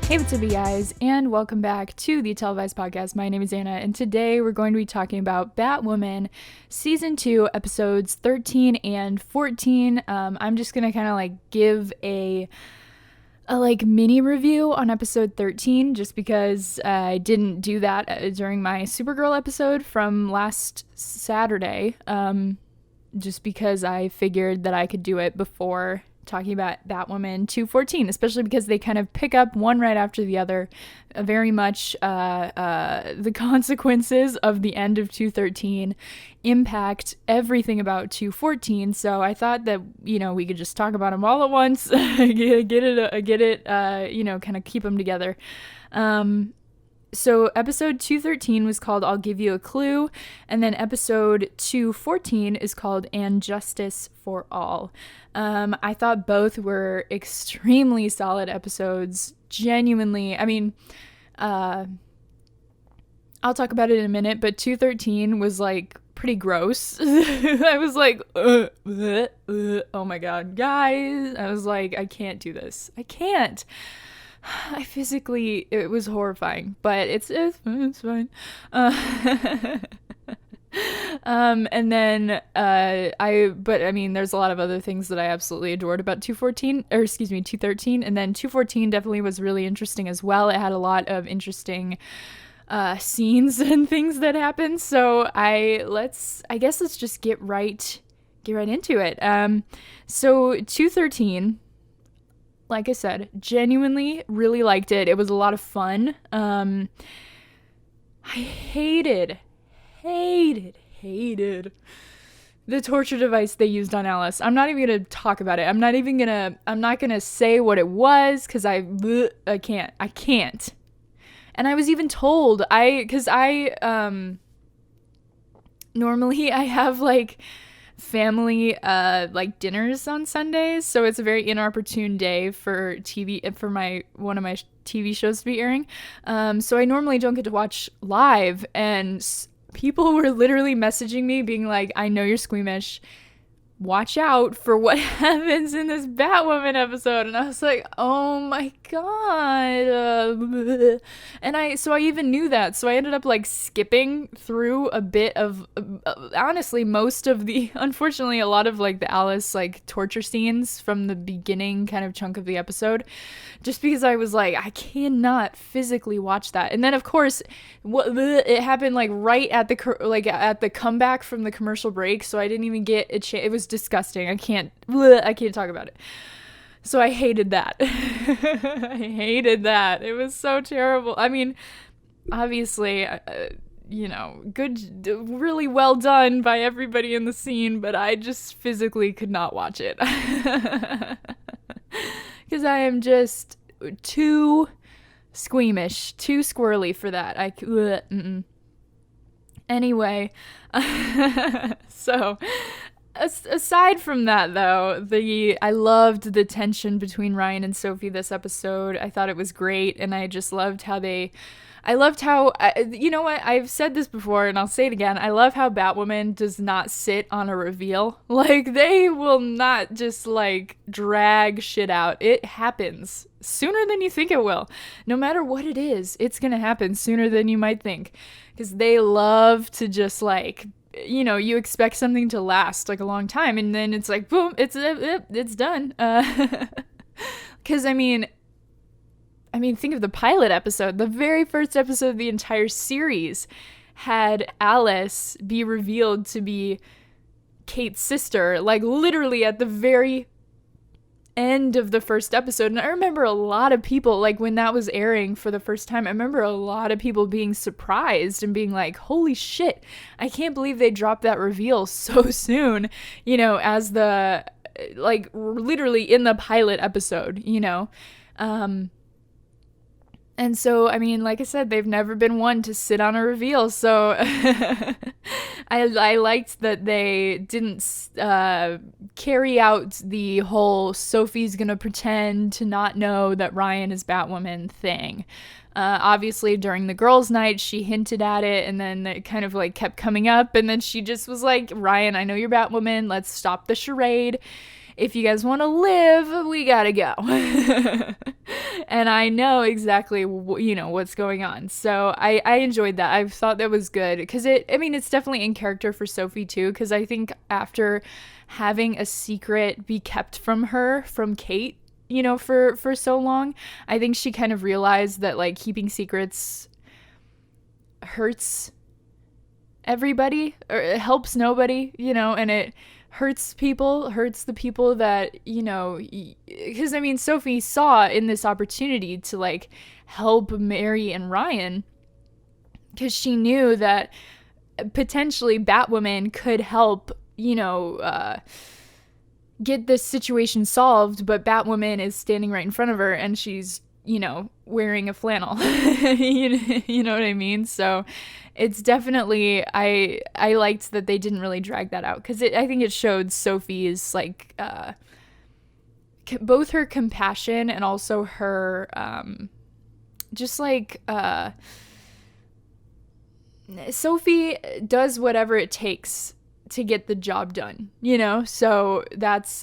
Hey, what's up, you guys, and welcome back to the Televised podcast. My name is Anna, and today we're going to be talking about Batwoman Season 2, Episodes 13 and 14. I'm just going to kind of give a mini review on Episode 13, just because I didn't do that during my Supergirl episode from last Saturday, just because I figured that I could do it before talking about Batwoman 2x14, especially because they kind of pick up one right after the other. Very much the consequences of the end of 213 impact everything about 214. So I thought that, we could just talk about them all at once, get it, kind of keep them together. So episode 213 was called I'll Give You a Clue, and then episode 214 is called And Justice for All. I thought both were extremely solid episodes. Genuinely, I'll talk about it in a minute, but 213 was pretty gross. I was like, oh my god, guys. I was like, I can't do this. I can't. It was horrifying, but it's fine. And then, there's a lot of other things that I absolutely adored about 213, and then 214 definitely was really interesting as well. It had a lot of interesting, scenes and things that happened, so let's just get right into it. So 213, like I said, genuinely really liked it. It was a lot of fun. I hated the torture device they used on Alice. I'm not even gonna talk about it. I'm not gonna say what it was, because I can't. And I was even told, normally I have family dinners on Sundays, so it's a very inopportune day for one of my TV shows to be airing. So I normally don't get to watch live, and people were literally messaging me being like, I know you're squeamish, watch out for what happens in this Batwoman episode. And I was like, oh my god. And I even knew that, so I ended up skipping through a bit of honestly most of the, unfortunately, a lot of the Alice torture scenes from the beginning kind of chunk of the episode, just because I was like, I cannot physically watch that. And then of course it happened right at the comeback from the commercial break, so I didn't even get a chance. It was disgusting. I can't talk about it. So I hated that. I hated that. It was so terrible. Obviously, good, really well done by everybody in the scene, but I just physically could not watch it. Because I am just too squeamish, too squirrely for that. Anyway, so aside from that, though, I loved the tension between Ryan and Sophie this episode. I thought it was great, and I just loved how you know what, I've said this before and I'll say it again, I love how Batwoman does not sit on a reveal. They will not just drag shit out. It happens sooner than you think it will. No matter what it is, it's gonna happen sooner than you might think, because they love to just you expect something to last a long time, and then it's boom, it's done. Because think of the pilot episode. The very first episode of the entire series had Alice be revealed to be Kate's sister, literally at the very end of the first episode. And I remember a lot of people, when that was airing for the first time, I remember a lot of people being surprised and being like, holy shit, I can't believe they dropped that reveal so soon, as the literally in the pilot episode, and so, like I said, they've never been one to sit on a reveal, so I liked that they didn't carry out the whole Sophie's gonna pretend to not know that Ryan is Batwoman thing. Obviously, during the girls' night, she hinted at it, and then it kind of kept coming up, and then she just was like, Ryan, I know you're Batwoman, let's stop the charade. if you guys want to live, we gotta go. And I know exactly, what's going on. So I enjoyed that. I thought that was good because it's definitely in character for Sophie too. Because I think after having a secret be kept from Kate, for so long, I think she kind of realized that like keeping secrets hurts everybody, or it helps nobody, and it hurts the people that, because Sophie saw in this opportunity to like help Mary and Ryan, because she knew that potentially Batwoman could help, get this situation solved, but Batwoman is standing right in front of her and she's, wearing a flannel. You know what I mean? So it's definitely, I liked that they didn't really drag that out, because I think it showed Sophie's like both her compassion and also her just like Sophie does whatever it takes to get the job done, so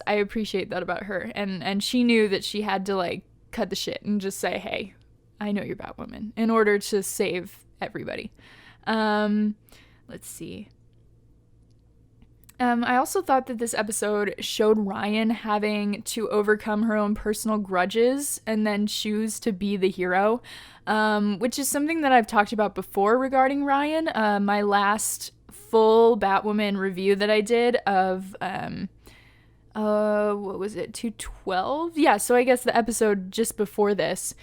I appreciate that about her, and she knew that she had to like cut the shit and just say, hey, I know you're Batwoman, in order to save everybody. Let's see. I also thought that this episode showed Ryan having to overcome her own personal grudges and then choose to be the hero, which is something that I've talked about before regarding Ryan. My last full Batwoman review that I did of what was it, 212? Yeah, so I guess the episode just before this,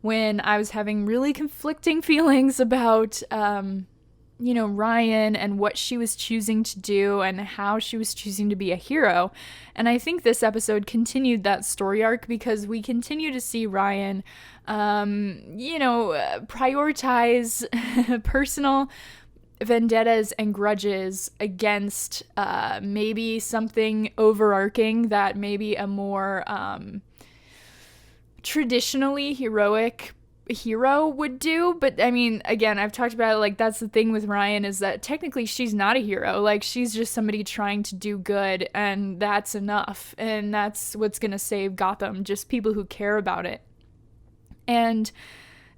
when I was having really conflicting feelings about Ryan and what she was choosing to do and how she was choosing to be a hero. And I think this episode continued that story arc, because we continue to see Ryan prioritize personal vendettas and grudges against maybe something overarching that maybe a more traditionally heroic hero would do. But again, I've talked about it, like that's the thing with Ryan, is that technically she's not a hero. Like she's just somebody trying to do good, and that's enough, and that's what's gonna save Gotham, just people who care about it. And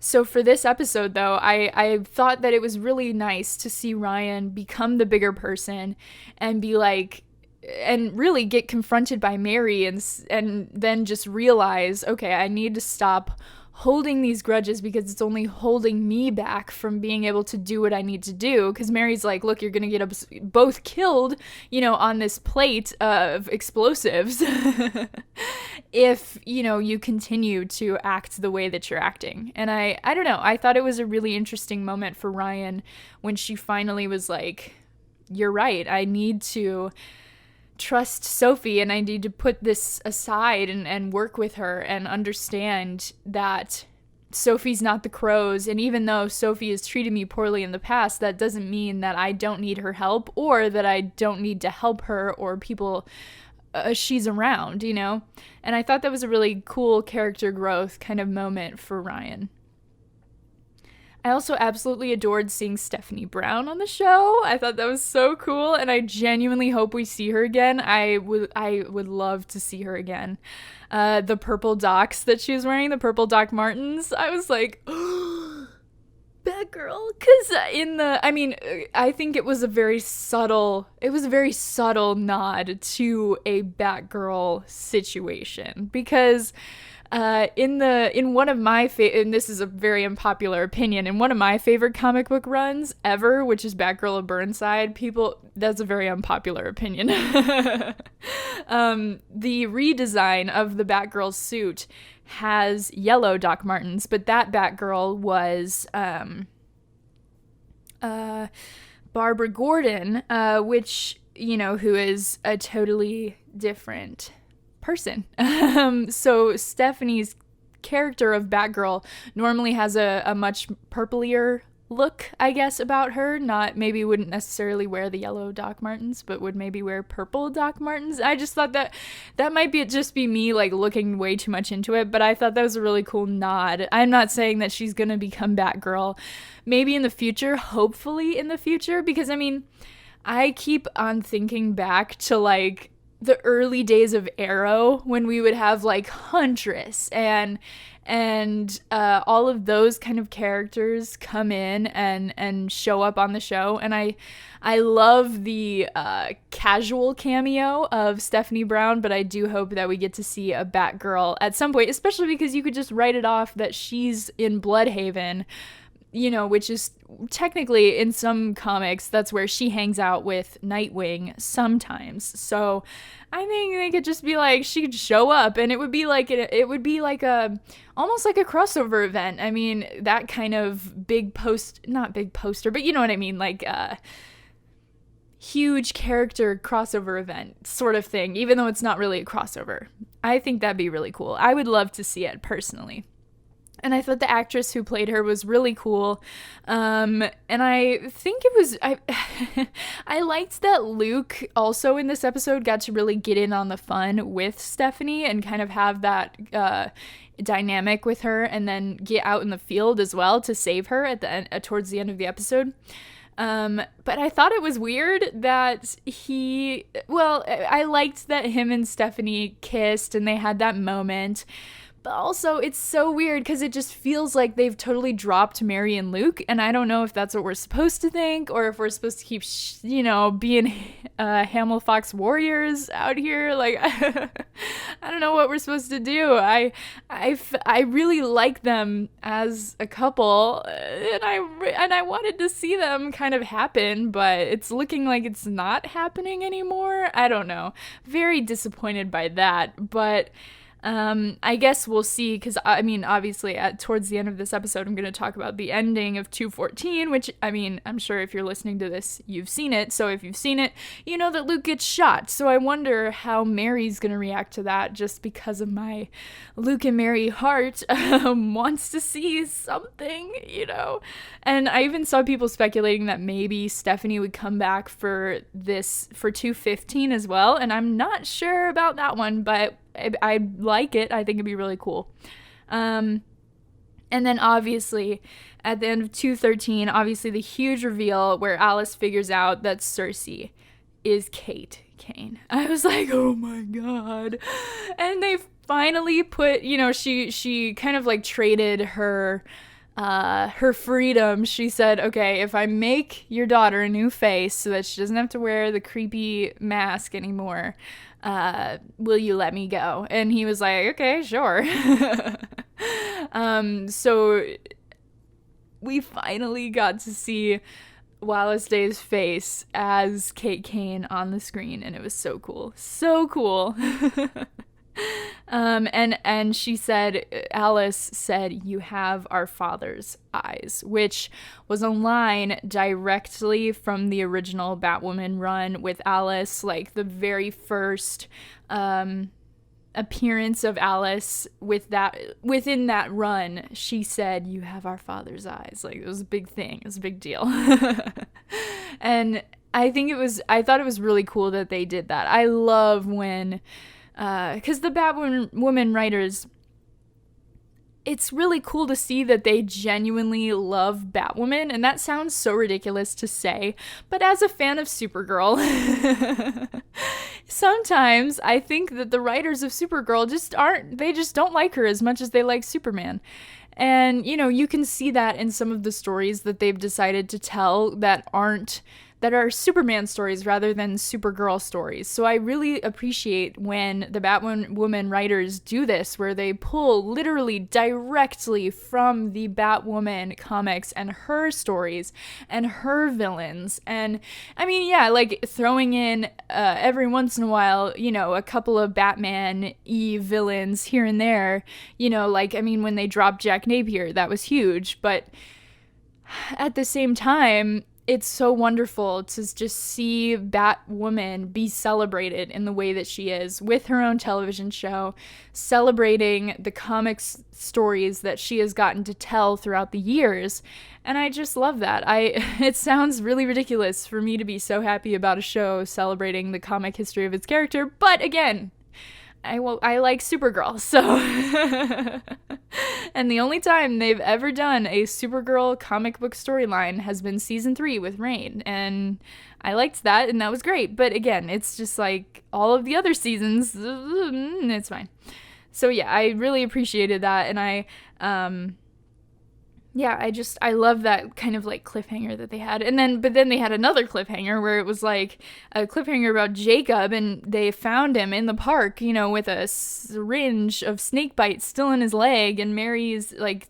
so for this episode, though, I thought that it was really nice to see Ryan become the bigger person and be like, and really get confronted by Mary, and then just realize, okay, I need to stop holding these grudges, because it's only holding me back from being able to do what I need to do. Because Mary's like, look, you're gonna get us both killed, on this plate of explosives if you continue to act the way that you're acting. And I don't know, I thought it was a really interesting moment for Ryan when she finally was like, you're right, I need to trust Sophie, and I need to put this aside and work with her and understand that Sophie's not the Crows. And even though Sophie has treated me poorly in the past, that doesn't mean that I don't need her help, or that I don't need to help her or people she's around, And I thought that was a really cool character growth kind of moment for Ryan. I also absolutely adored seeing Stephanie Brown on the show. I thought that was so cool, and I genuinely hope we see her again. I would love to see her again. The purple Docs that she was wearing, the purple Doc Martens, I was like, Batgirl, because I think it was a very subtle nod to a Batgirl situation, because in one of my and this is a very unpopular opinion, in one of my favorite comic book runs ever, which is Batgirl of Burnside, that's a very unpopular opinion. The redesign of the Batgirl suit has yellow Doc Martens, but that Batgirl was Barbara Gordon, which, who is a totally different person. So Stephanie's character of Batgirl normally has a much purplier look, I guess, about her. Wouldn't necessarily wear the yellow Doc Martens, but would maybe wear purple Doc Martens. I just thought that might just be me like looking way too much into it, but I thought that was a really cool nod. I'm not saying that she's gonna become Batgirl. Maybe in the future, hopefully in the future, because I keep on thinking back to like the early days of Arrow, when we would have like Huntress and all of those kind of characters come in and show up on the show. And I love the casual cameo of Stephanie Brown, but I do hope that we get to see a Batgirl at some point, especially because you could just write it off that she's in Bloodhaven, you know, which is technically in some comics, that's where she hangs out with Nightwing sometimes. So I think they could just be like, she could show up and it would be like almost like a crossover event. I mean, that kind of not big poster, but you know what I mean? Like huge character crossover event sort of thing, even though it's not really a crossover. I think that'd be really cool. I would love to see it personally. And I thought the actress who played her was really cool. And I think it was, I liked that Luke also in this episode got to really get in on the fun with Stephanie and kind of have that dynamic with her and then get out in the field as well to save her at the end, towards the end of the episode. But I thought it was weird that I liked that him and Stephanie kissed and they had that moment. But also, it's so weird because it just feels like they've totally dropped Mary and Luke, and I don't know if that's what we're supposed to think, or if we're supposed to keep, being Hamill Fox warriors out here. Like, I don't know what we're supposed to do. I really like them as a couple, and I wanted to see them kind of happen, but it's looking like it's not happening anymore. I don't know. Very disappointed by that, but I guess we'll see, because I mean, obviously towards the end of this episode I'm going to talk about the ending of 214, which, I mean, I'm sure if you're listening to this you've seen it, so if you've seen it you know that Luke gets shot. So I wonder how Mary's going to react to that, just because of my Luke and Mary heart wants to see something, and I even saw people speculating that maybe Stephanie would come back for 215 as well, and I'm not sure about that one, but I like it. I think it'd be really cool. And then obviously at the end of 213, obviously the huge reveal where Alice figures out that Cersei is Kate Kane. I was like, oh my god. And they finally put, she kind of like traded her freedom. She said, okay, if I make your daughter a new face so that she doesn't have to wear the creepy mask anymore, will you let me go? And he was like, okay, sure. So we finally got to see Wallace Day's face as Kate Kane on the screen, and it was so cool. So cool. And she said, Alice said, "You have our father's eyes," which was a line directly from the original Batwoman run with Alice, like the very first appearance of Alice within that run. She said, "You have our father's eyes." Like, it was a big thing. It was a big deal. And I thought it was really cool that they did that. I love when because the Batwoman writers, it's really cool to see that they genuinely love Batwoman, and that sounds so ridiculous to say, but as a fan of Supergirl, sometimes I think that the writers of Supergirl they just don't like her as much as they like Superman. And, you can see that in some of the stories that they've decided to tell that are Superman stories rather than Supergirl stories. So I really appreciate when the Batwoman writers do this, where they pull literally directly from the Batwoman comics and her stories and her villains. And I mean, yeah, like throwing in every once in a while, a couple of Batman-y villains here and there, when they dropped Jack Napier, that was huge. But at the same time, it's so wonderful to just see Batwoman be celebrated in the way that she is, with her own television show, celebrating the comics stories that she has gotten to tell throughout the years. And I just love that. It sounds really ridiculous for me to be so happy about a show celebrating the comic history of its character, but again, I like Supergirl, so and the only time they've ever done a Supergirl comic book storyline has been season 3 with Reign, and I liked that, and that was great. But again, it's just like all of the other seasons, it's fine. So yeah, I really appreciated that, and I love that kind of like cliffhanger that they had. But then they had another cliffhanger where it was like a cliffhanger about Jacob, and they found him in the park, with a syringe of snake bites still in his leg, and Mary's like,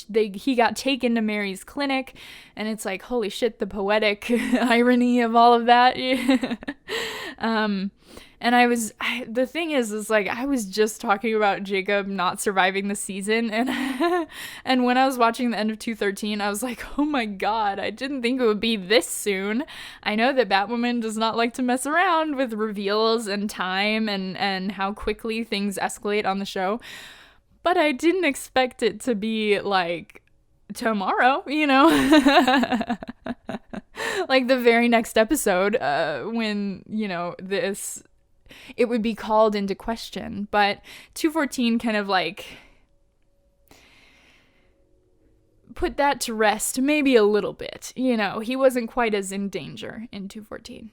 he got taken to Mary's clinic, and it's like, holy shit, the poetic irony of all of that. And the thing is like, I was just talking about Jacob not surviving the season, and and when I was watching the end of 213, I was like, oh my god, I didn't think it would be this soon. I know that Batwoman does not like to mess around with reveals and time and how quickly things escalate on the show, but I didn't expect it to be like tomorrow, like the very next episode, when, it would be called into question. But 214 kind of like put that to rest maybe a little bit. He wasn't quite as in danger in 214.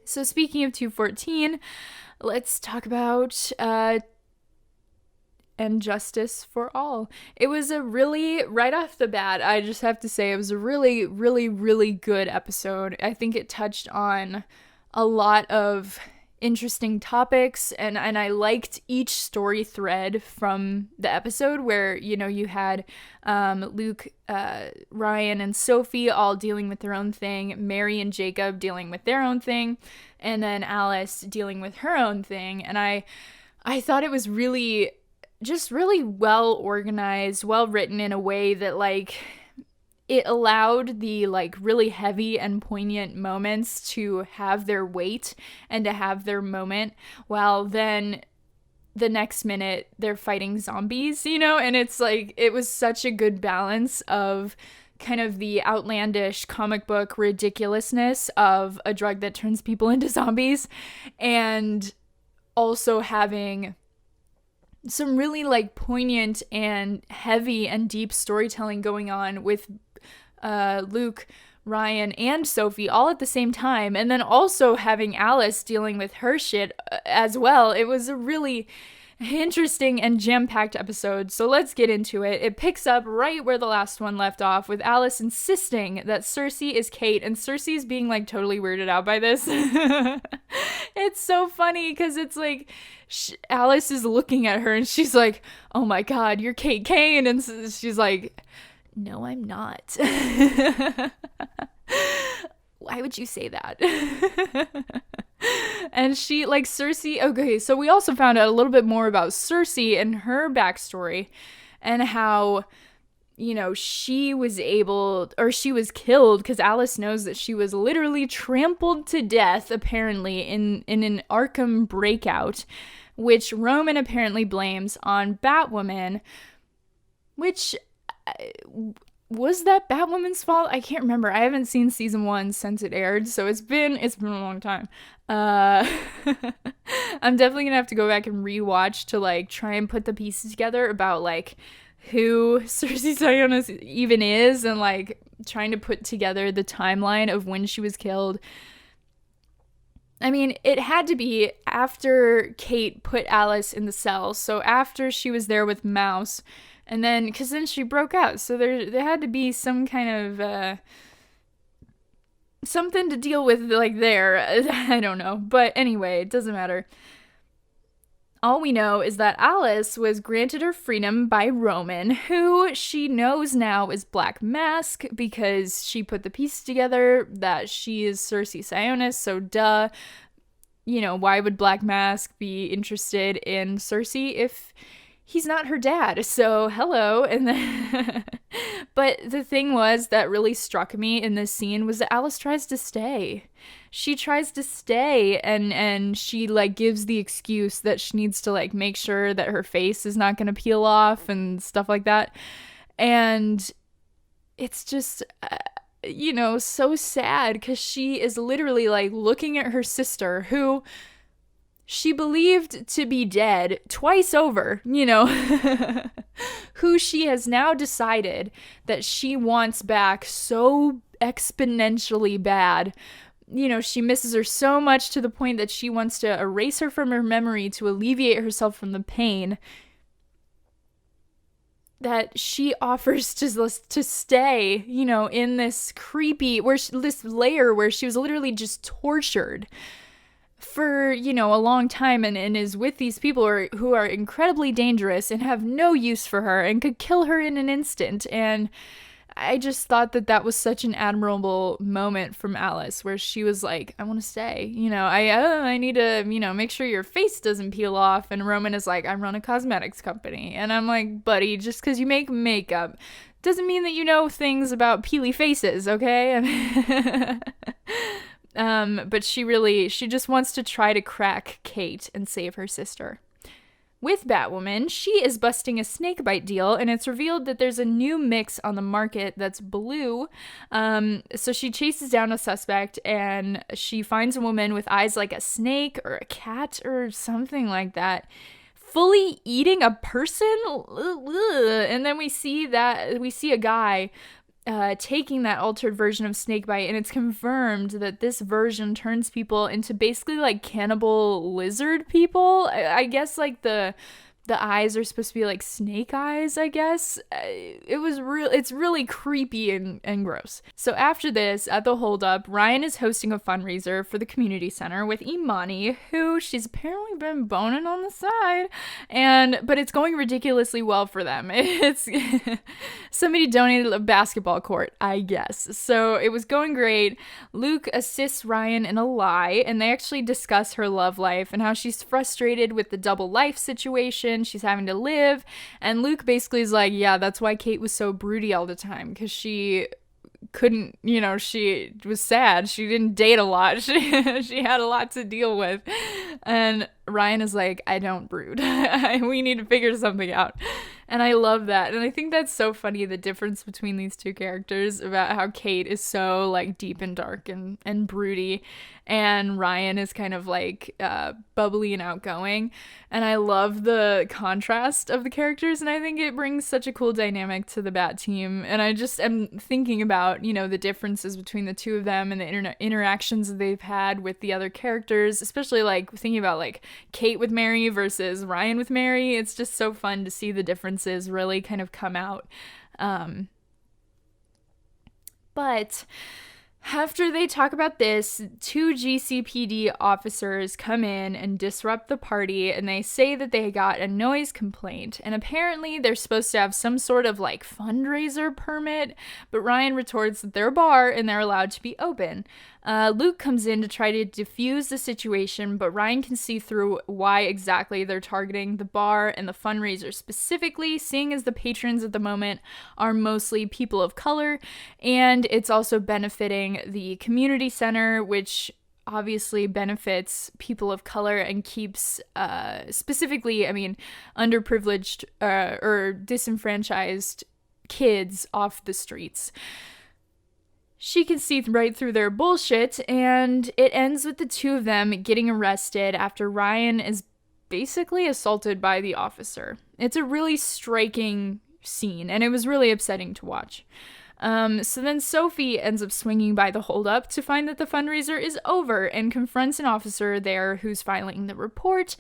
So speaking of 214, let's talk about and Justice for All. It was right off the bat, I just have to say, it was a really, really, really good episode. I think it touched on a lot of interesting topics, and I liked each story thread from the episode where, you had Luke, Ryan, and Sophie all dealing with their own thing, Mary and Jacob dealing with their own thing, and then Alice dealing with her own thing. And I thought it was really well organized, well written in a way that like it allowed the like really heavy and poignant moments to have their weight and to have their moment, while then the next minute they're fighting zombies, and it's like, it was such a good balance of kind of the outlandish comic book ridiculousness of a drug that turns people into zombies, and also having some really like poignant and heavy and deep storytelling going on with Luke, Ryan, and Sophie all at the same time, and then also having Alice dealing with her shit as well. It was a really interesting and jam-packed episode, so let's get into it. It picks up right where the last one left off, with Alice insisting that Cersei is Kate, and Cersei's being like totally weirded out by this. It's so funny because it's like Alice is looking at her and she's like, oh my god, you're Kate Kane, and she's like, no, I'm not. Why would you say that? And she, like, Cersei, okay, so we also found out a little bit more about Cersei and her backstory, and how, she was killed because Alice knows that she was literally trampled to death, apparently, in an Arkham breakout, which Roman apparently blames on Batwoman, which... was that Batwoman's fault? I can't remember. I haven't seen season 1 since it aired, so it's been a long time. I'm definitely gonna have to go back and rewatch to like try and put the pieces together about like who Cersei Sionis even is, and like trying to put together the timeline of when she was killed. I mean, it had to be after Kate put Alice in the cell, so after she was there with Mouse. And then, because then she broke out, so there had to be some kind of, something to deal with, like, there. I don't know. But anyway, it doesn't matter. All we know is that Alice was granted her freedom by Roman, who she knows now is Black Mask, because she put the pieces together that she is Cersei Sionis, so duh. Why would Black Mask be interested in Cersei if... he's not her dad, so hello. And then, but the thing was that really struck me in this scene was that Alice tries to stay. She tries to stay, and she like gives the excuse that she needs to like make sure that her face is not going to peel off and stuff like that. And it's just, so sad, because she is literally like looking at her sister, who she believed to be dead twice over, who she has now decided that she wants back so exponentially bad. She misses her so much to the point that she wants to erase her from her memory to alleviate herself from the pain, that she offers to stay, in this creepy, this layer where she was literally just tortured for, a long time, and is with these people who are incredibly dangerous and have no use for her and could kill her in an instant. And I just thought that was such an admirable moment from Alice, where she was like, I want to stay, I need to, make sure your face doesn't peel off. And Roman is like, I run a cosmetics company. And I'm like, buddy, just because you make makeup doesn't mean that you know things about peely faces, okay? But she just wants to try to crack Kate and save her sister. With Batwoman, she is busting a snakebite deal, and it's revealed that there's a new mix on the market that's blue. So she chases down a suspect, and she finds a woman with eyes like a snake or a cat or something like that, fully eating a person. And then we see a guy taking that altered version of snakebite, and it's confirmed that this version turns people into basically like cannibal lizard people. I guess like the eyes are supposed to be like snake eyes, I guess. It's really creepy and gross. So after this, at the holdup, Ryan is hosting a fundraiser for the community center with Imani, who she's apparently been boning on the side, but it's going ridiculously well for them. It's somebody donated a basketball court, I guess. So it was going great. Luke assists Ryan in a lie, and they actually discuss her love life and how she's frustrated with the double life situation she's having to live. And Luke basically is like, yeah, that's why Kate was so broody all the time, because she couldn't, she was sad. She didn't date a lot. She had a lot to deal with. And Ryan is like, I don't brood. We need to figure something out. And I love that. And I think that's so funny, the difference between these two characters, about how Kate is so like deep and dark and broody, and Ryan is kind of like bubbly and outgoing. And I love the contrast of the characters, and I think it brings such a cool dynamic to the Bat team. And I just am thinking about, the differences between the two of them and the interactions that they've had with the other characters, especially like thinking about like Kate with Mary versus Ryan with Mary. It's just so fun to see the differences really kind of come out. But after they talk about this, two GCPD officers come in and disrupt the party, and they say that they got a noise complaint, and apparently they're supposed to have some sort of like fundraiser permit, but Ryan retorts that they're a bar and they're allowed to be open. Luke comes in to try to defuse the situation, but Ryan can see through why exactly they're targeting the bar and the fundraiser specifically, seeing as the patrons at the moment are mostly people of color, and it's also benefiting the community center, which obviously benefits people of color and keeps specifically, underprivileged or disenfranchised kids off the streets. She can see right through their bullshit, and it ends with the two of them getting arrested after Ryan is basically assaulted by the officer. It's a really striking scene, and it was really upsetting to watch. So then Sophie ends up swinging by the holdup to find that the fundraiser is over and confronts an officer there who's filing the report.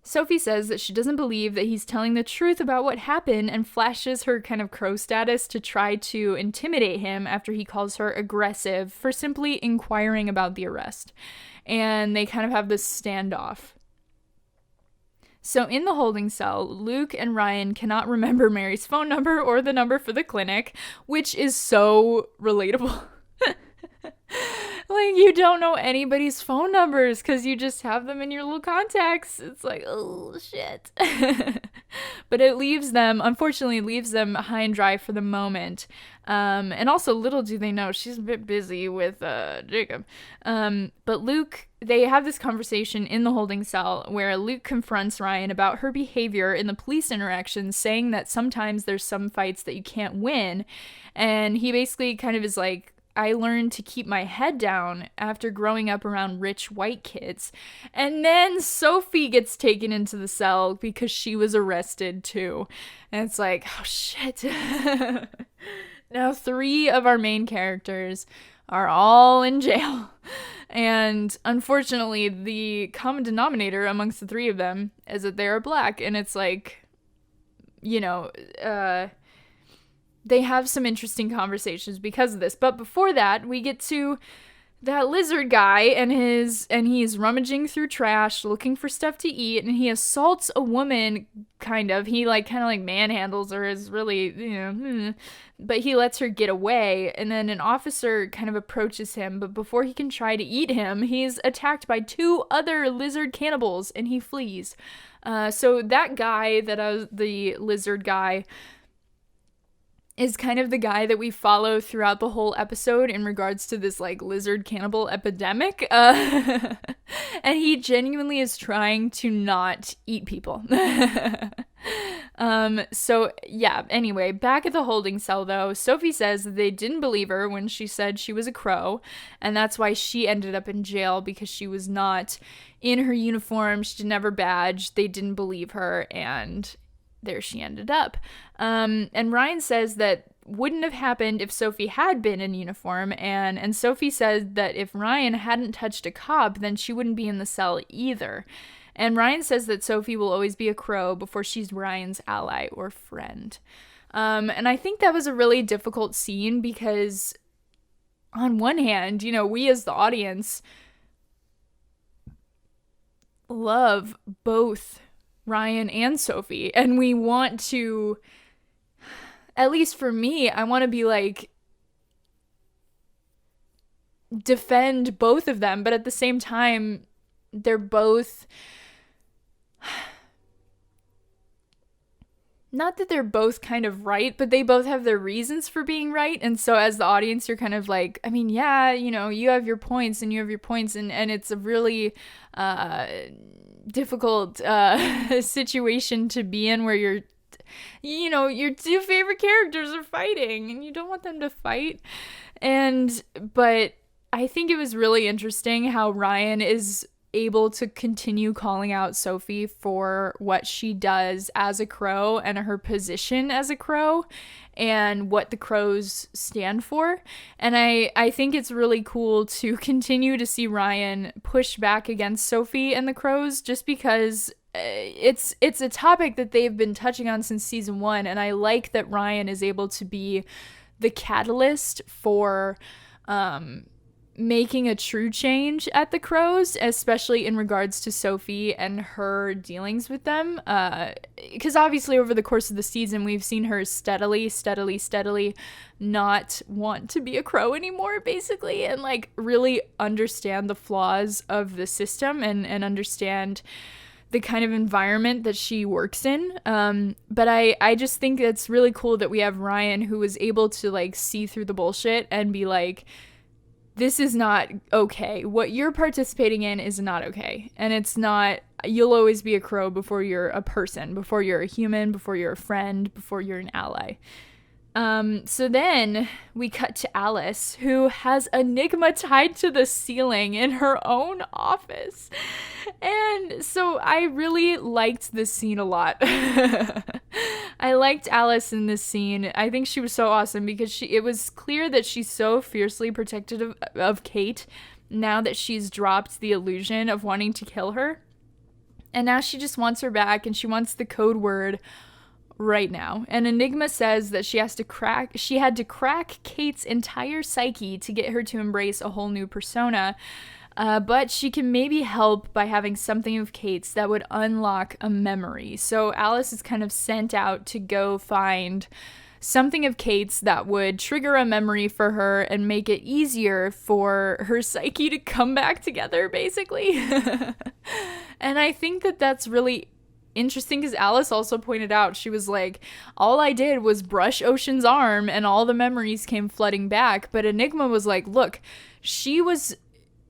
Sophie says that she doesn't believe that he's telling the truth about what happened, and flashes her kind of crow status to try to intimidate him after he calls her aggressive for simply inquiring about the arrest. And they kind of have this standoff. So in the holding cell, Luke and Ryan cannot remember Mary's phone number or the number for the clinic, which is so relatable. Like, you don't know anybody's phone numbers because you just have them in your little contacts. It's like, oh, shit. But it unfortunately leaves them high and dry for the moment. And also, little do they know, she's a bit busy with Jacob. But Luke, they have this conversation in the holding cell where Luke confronts Ryan about her behavior in the police interactions, saying that sometimes there's some fights that you can't win. And he basically kind of is like, I learned to keep my head down after growing up around rich white kids. And then Sophie gets taken into the cell because she was arrested too. And it's like, oh shit. Now 3 of our main characters are all in jail. And unfortunately, the common denominator amongst the 3 of them is that they are black. And it's like, you know, they have some interesting conversations because of this. But before that, we get to that lizard guy and he's rummaging through trash looking for stuff to eat, and he assaults a woman, kind of manhandles her, is really, but he lets her get away, and then an officer kind of approaches him, but before he can try to eat him, he's attacked by 2 other lizard cannibals and he flees. So that guy, the lizard guy, is kind of the guy that we follow throughout the whole episode in regards to this like lizard cannibal epidemic. And he genuinely is trying to not eat people. So yeah, anyway, back at the holding cell though, Sophie says that they didn't believe her when she said she was a crow, and that's why she ended up in jail, because she was not in her uniform, she didn't have her badge, they didn't believe her, and there she ended up. And Ryan says that wouldn't have happened if Sophie had been in uniform, and Sophie says that if Ryan hadn't touched a cop, then she wouldn't be in the cell either. And Ryan says that Sophie will always be a crow before she's Ryan's ally or friend. And I think that was a really difficult scene because on one hand, we as the audience love both Ryan and Sophie, and we want to, at least for me, I want to be like, defend both of them, but at the same time, they're both, not that they're both kind of right, but they both have their reasons for being right. And so as the audience, you're kind of like, I mean, yeah, you have your points and you have your points, and it's a really difficult situation to be in where your 2 favorite characters are fighting and you don't want them to fight. But I think it was really interesting how Ryan is able to continue calling out Sophie for what she does as a crow and her position as a crow and what the crows stand for. And I think it's really cool to continue to see Ryan push back against Sophie and the crows, just because it's a topic that they've been touching on since season 1, and I like that Ryan is able to be the catalyst for making a true change at the crows, especially in regards to Sophie and her dealings with them, because obviously over the course of the season we've seen her steadily not want to be a crow anymore, basically, and like really understand the flaws of the system and understand the kind of environment that she works in. But I just think it's really cool that we have Ryan who was able to like see through the bullshit and be like, this is not okay. What you're participating in is not okay. And it's not, you'll always be a crow before you're a person, before you're a human, before you're a friend, before you're an ally. So then we cut to Alice, who has Enigma tied to the ceiling in her own office. And so I really liked this scene a lot. I liked Alice in this scene. I think she was so awesome because it was clear that she's so fiercely protective of Kate now that she's dropped the illusion of wanting to kill her. And now she just wants her back, and she wants the code word right now. And Enigma says that she had to crack Kate's entire psyche to get her to embrace a whole new persona. But she can maybe help by having something of Kate's that would unlock a memory. So Alice is kind of sent out to go find something of Kate's that would trigger a memory for her and make it easier for her psyche to come back together, basically. And I think that that's really interesting because Alice also pointed out, she was like, all I did was brush Ocean's arm and all the memories came flooding back. But Enigma was like, look, she was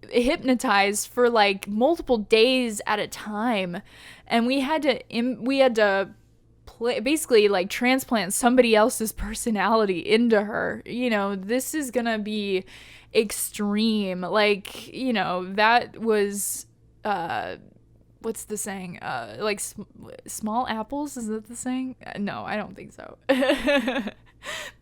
hypnotized for like multiple days at a time, and we had to basically like transplant somebody else's personality into her. You know, this is gonna be extreme. Like, you know, that was what's the saying? Like small apples, is that the saying? No, I don't think so.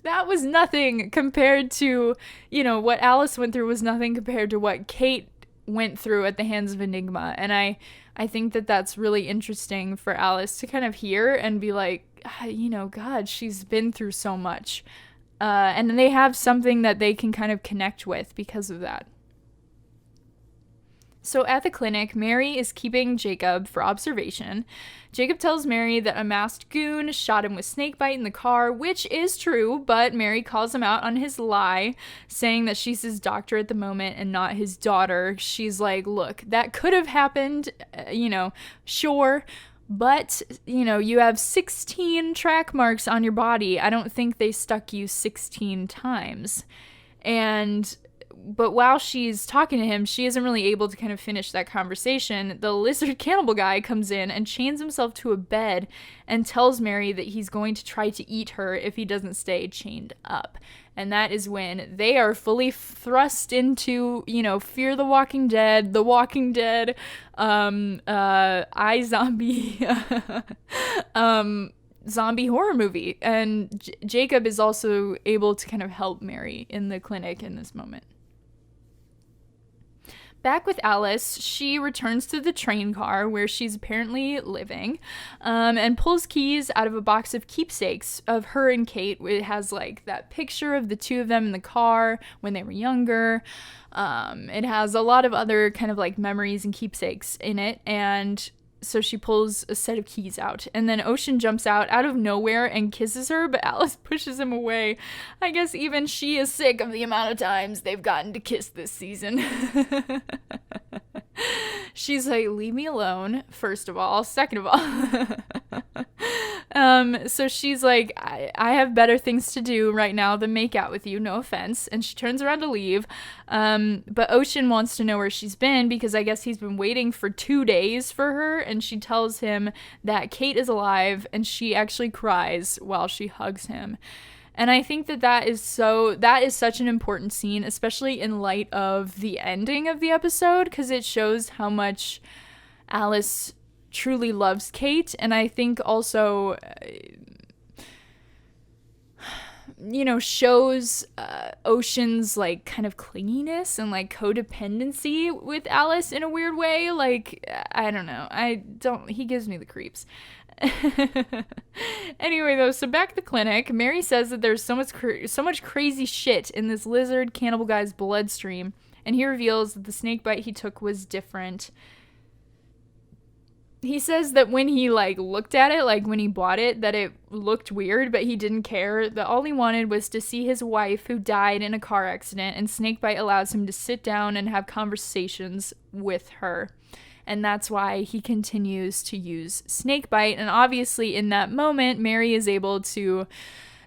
That was nothing compared to, you know, what Alice went through was nothing compared to what Kate went through at the hands of Enigma. And I think that that's really interesting for Alice to kind of hear and be like, you know, God, she's been through so much. And they have something that they can kind of connect with because of that. So at the clinic, Mary is keeping Jacob for observation. Jacob tells Mary that a masked goon shot him with snakebite in the car, which is true, but Mary calls him out on his lie, saying that she's his doctor at the moment and not his daughter. She's like, look, that could have happened, you know, sure, but, you know, you have 16 track marks on your body. I don't think they stuck you 16 times. But while she's talking to him, she isn't really able to kind of finish that conversation. The lizard cannibal guy comes in and chains himself to a bed and tells Mary that he's going to try to eat her if he doesn't stay chained up. And that is when they are fully thrust into, you know, Fear the Walking Dead, iZombie, zombie horror movie. And Jacob is also able to kind of help Mary in the clinic in this moment. Back with Alice, she returns to the train car where she's apparently living, and pulls keys out of a box of keepsakes of her and Kate. It has like that picture of the two of them in the car when they were younger. It has a lot of other kind of like memories and keepsakes in it, and so she pulls a set of keys out, and then Ocean jumps out of nowhere and kisses her, but Alice pushes him away. I guess even she is sick of the amount of times they've gotten to kiss this season. She's like, leave me alone, first of all. Second of all. So she's like, I have better things to do right now than make out with you, no offense. And she turns around to leave. But Ocean wants to know where she's been because I guess he's been waiting for 2 days for her. And she tells him that Kate is alive, and she actually cries while she hugs him. And I think that is such an important scene, especially in light of the ending of the episode, because it shows how much Alice truly loves Kate. And I think also, you know, shows Ocean's like kind of clinginess and like codependency with Alice in a weird way. Like, I don't know. He gives me the creeps. Anyway, though, so back at the clinic, Mary says that there's so much crazy shit in this lizard cannibal guy's bloodstream, and he reveals that the snake bite he took was different. He says that when he like looked at it, like when he bought it, that it looked weird, but he didn't care. That all he wanted was to see his wife who died in a car accident, and snakebite allows him to sit down and have conversations with her. And that's why he continues to use snakebite. And obviously in that moment, Mary is able to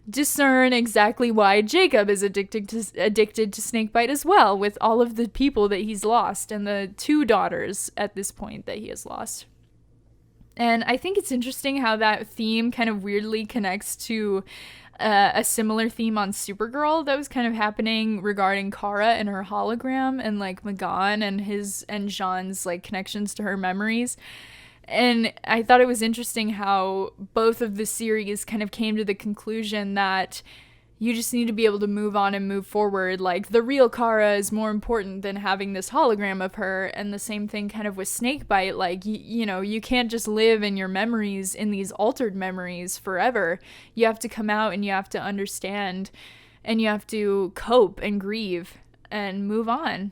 discern exactly why Jacob is addicted to snakebite as well, with all of the people that he's lost and the 2 daughters at this point that he has lost. And I think it's interesting how that theme kind of weirdly connects to a similar theme on Supergirl that was kind of happening regarding Kara and her hologram, and like Magan and Jean's like connections to her memories. And I thought it was interesting how both of the series kind of came to the conclusion that you just need to be able to move on and move forward. Like, the real Kara is more important than having this hologram of her. And the same thing kind of with snakebite. Like, you know, you can't just live in your memories, in these altered memories forever. You have to come out and you have to understand, and you have to cope and grieve and move on.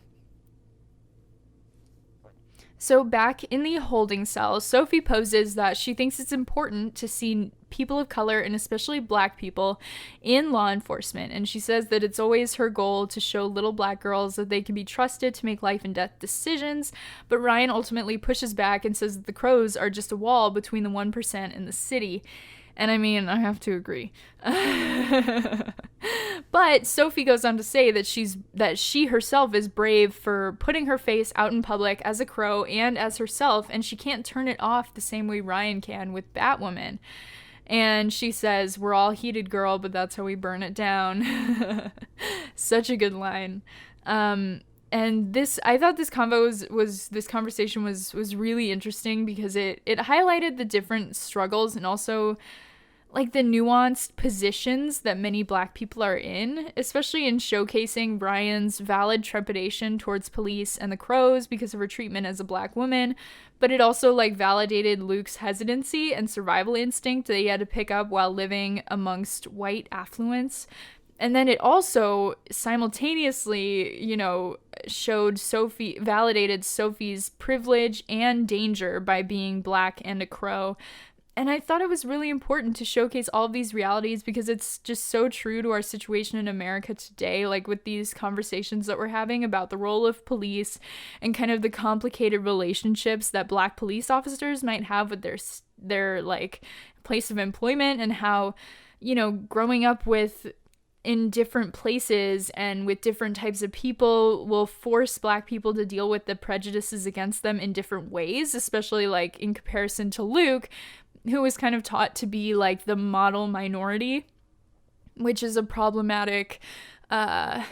So back in the holding cell, Sophie poses that she thinks it's important to see people of color, and especially black people, in law enforcement. And she says that it's always her goal to show little black girls that they can be trusted to make life and death decisions. But Ryan ultimately pushes back and says that the crows are just a wall between the 1% and the city. And I mean, I have to agree. But Sophie goes on to say that she herself is brave for putting her face out in public as a crow and as herself, and she can't turn it off the same way Ryan can with Batwoman. And she says, "We're all heated, girl, but that's how we burn it down." Such a good line. And I thought this this conversation was really interesting because it highlighted the different struggles and also like the nuanced positions that many Black people are in, especially in showcasing Brian's valid trepidation towards police and the Crows because of her treatment as a Black woman. But it also like validated Luke's hesitancy and survival instinct that he had to pick up while living amongst white affluence. And then it also simultaneously, validated Sophie's privilege and danger by being Black and a Crow. And I thought it was really important to showcase all of these realities because it's just so true to our situation in America today, like with these conversations that we're having about the role of police and kind of the complicated relationships that Black police officers might have with their like place of employment, and how, growing up in different places and with different types of people will force Black people to deal with the prejudices against them in different ways, especially like in comparison to Luke, who was kind of taught to be like the model minority, which is a problematic, not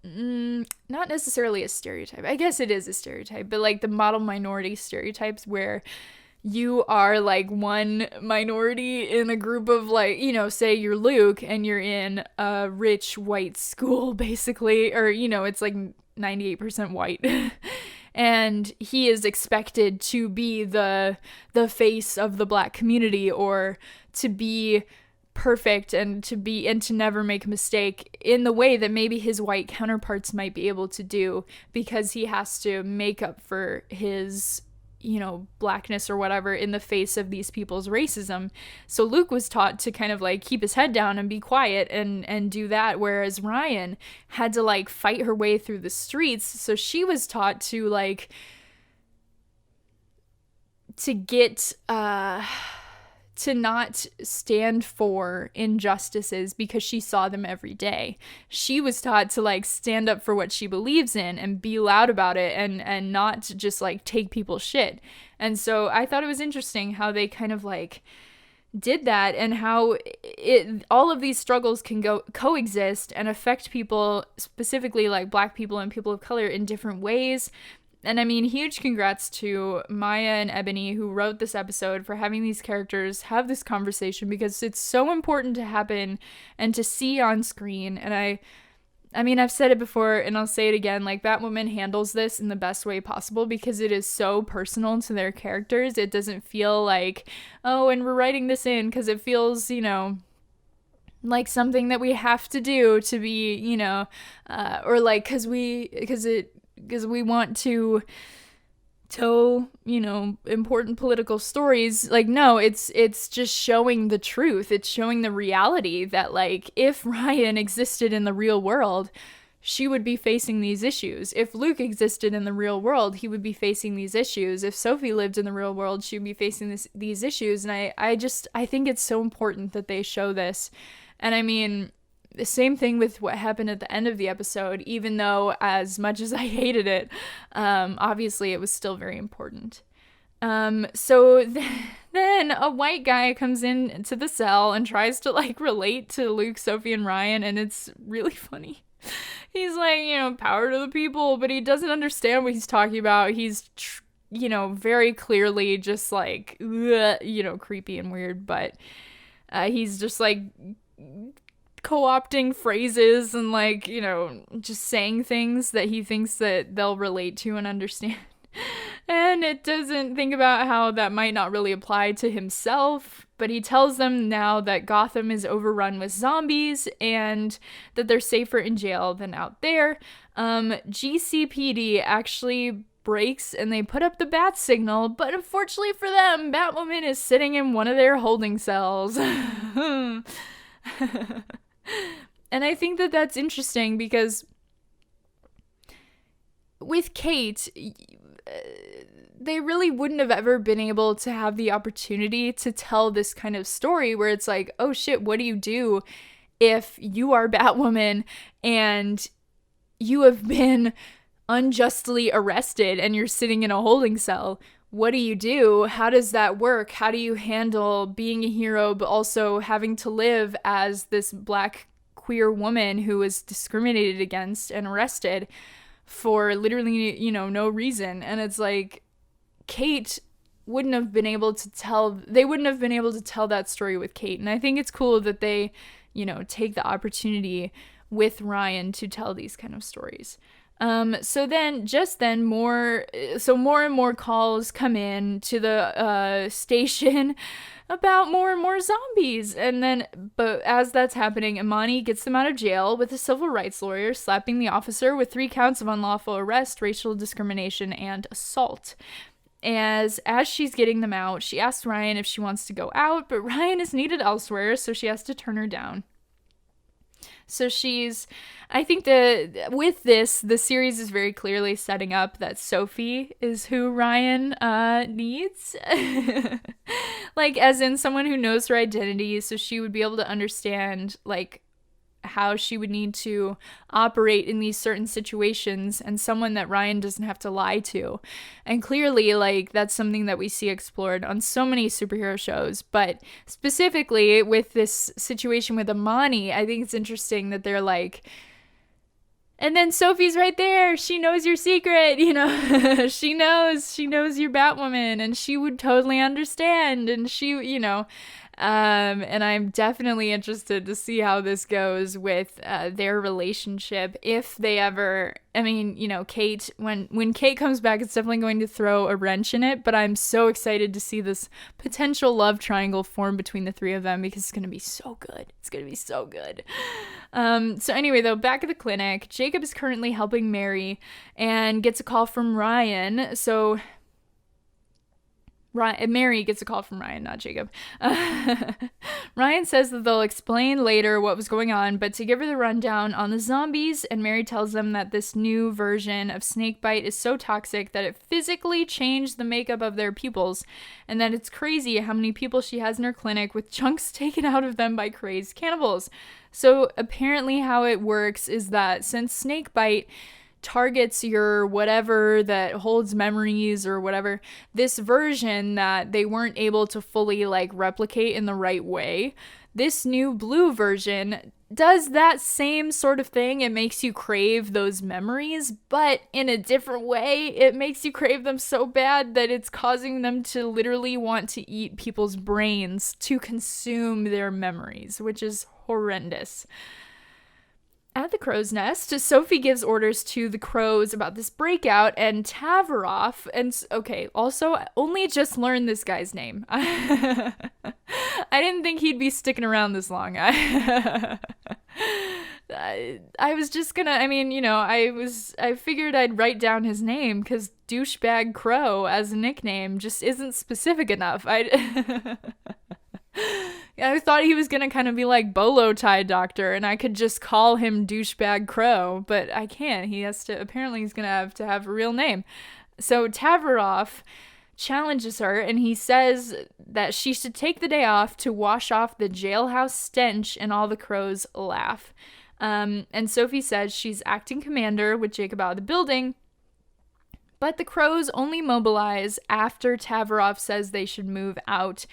necessarily a stereotype. I guess it is a stereotype, but like the model minority stereotypes where you are like one minority in a group of like, say you're Luke and you're in a rich white school basically, or, it's like 98% white. And he is expected to be the face of the Black community, or to be perfect and to never make a mistake in the way that maybe his white counterparts might be able to do, because he has to make up for his Blackness or whatever in the face of these people's racism. So Luke was taught to kind of like keep his head down and be quiet and do that, whereas Ryan had to like fight her way through the streets. So she was taught to like to not stand for injustices because she saw them every day. She was taught to like stand up for what she believes in and be loud about it, and not just like take people's shit. And so I thought it was interesting how they kind of like did that, and how all of these struggles can coexist and affect people, specifically like Black people and people of color, in different ways. And I mean, huge congrats to Maya and Ebony, who wrote this episode, for having these characters have this conversation, because it's so important to happen and to see on screen. And I mean, I've said it before and I'll say it again, like Batwoman handles this in the best way possible because it is so personal to their characters. It doesn't feel like, oh, and we're writing this in because it feels, like something that we have to do to be, or like because we want to tell, important political stories. Like, no, it's just showing the truth. It's showing the reality that, like, if Ryan existed in the real world, she would be facing these issues. If Luke existed in the real world, he would be facing these issues. If Sophie lived in the real world, she would be facing these issues. And I think it's so important that they show this. And I mean, the same thing with what happened at the end of the episode, even though as much as I hated it, obviously it was still very important. So then a white guy comes in to the cell and tries to like relate to Luke, Sophie, and Ryan, and it's really funny. He's like, power to the people, but he doesn't understand what he's talking about. He's, very clearly just like, creepy and weird, but he's just like co-opting phrases and like, just saying things that he thinks that they'll relate to and understand. And it doesn't think about how that might not really apply to himself, but he tells them now that Gotham is overrun with zombies and that they're safer in jail than out there. GCPD actually breaks and they put up the bat signal, but unfortunately for them, Batwoman is sitting in one of their holding cells. And I think that that's interesting because with Kate, they really wouldn't have ever been able to have the opportunity to tell this kind of story where it's like, oh shit, what do you do if you are Batwoman and you have been unjustly arrested and you're sitting in a holding cell? what do you do? How does that work? How do you handle being a hero, but also having to live as this Black queer woman who was discriminated against and arrested for literally, no reason? And it's like, Kate wouldn't have been able to tell that story with Kate. And I think it's cool that they, take the opportunity with Ryan to tell these kind of stories. So more and more calls come in to the station about more and more zombies. But as that's happening, Imani gets them out of jail with a civil rights lawyer slapping the officer with 3 counts of unlawful arrest, racial discrimination, and assault. As she's getting them out, she asks Ryan if she wants to go out, but Ryan is needed elsewhere, so she has to turn her down. So I think with this, the series is very clearly setting up that Sophie is who Ryan needs. Like, as in someone who knows her identity, so she would be able to understand, like, how she would need to operate in these certain situations, and someone that Ryan doesn't have to lie to. And clearly, like, that's something that we see explored on so many superhero shows, but specifically with this situation with Imani, I think it's interesting that they're like, and then Sophie's right there, she knows your secret, she knows you're Batwoman, and she would totally understand, and she, and I'm definitely interested to see how this goes with their relationship. If they ever, Kate, when Kate comes back, it's definitely going to throw a wrench in it, but I'm so excited to see this potential love triangle form between the 3 of them, because it's going to be so good. It's going to be so good. So anyway, though, back at the clinic, Jacob is currently helping Mary and gets a call from Ryan. So Mary gets a call from Ryan, not Jacob. Ryan says that they'll explain later what was going on, but to give her the rundown on the zombies, and Mary tells them that this new version of snakebite is so toxic that it physically changed the makeup of their pupils, and that it's crazy how many people she has in her clinic with chunks taken out of them by crazed cannibals. So apparently how it works is that since snakebite targets your whatever that holds memories or whatever, this version that they weren't able to fully replicate in the right way, this new blue version does that same sort of thing. It makes you crave those memories, but in a different way. It makes you crave them so bad that it's causing them to literally want to eat people's brains to consume their memories, which is horrendous. At the crow's nest, Sophie gives orders to the crows about this breakout, and Tavaroff, and okay, also, I only just learned this guy's name. I didn't think he'd be sticking around this long. I was just gonna, I figured I'd write down his name, because douchebag crow as a nickname just isn't specific enough. I thought he was gonna kind of be like Bolo Tie Doctor, and I could just call him Douchebag Crow, but I can't. Apparently he's gonna have to have a real name. So Tavaroff challenges her, and he says that she should take the day off to wash off the jailhouse stench, and all the crows laugh. And Sophie says she's acting commander with Jacob out of the building, but the crows only mobilize after Tavaroff says they should move out.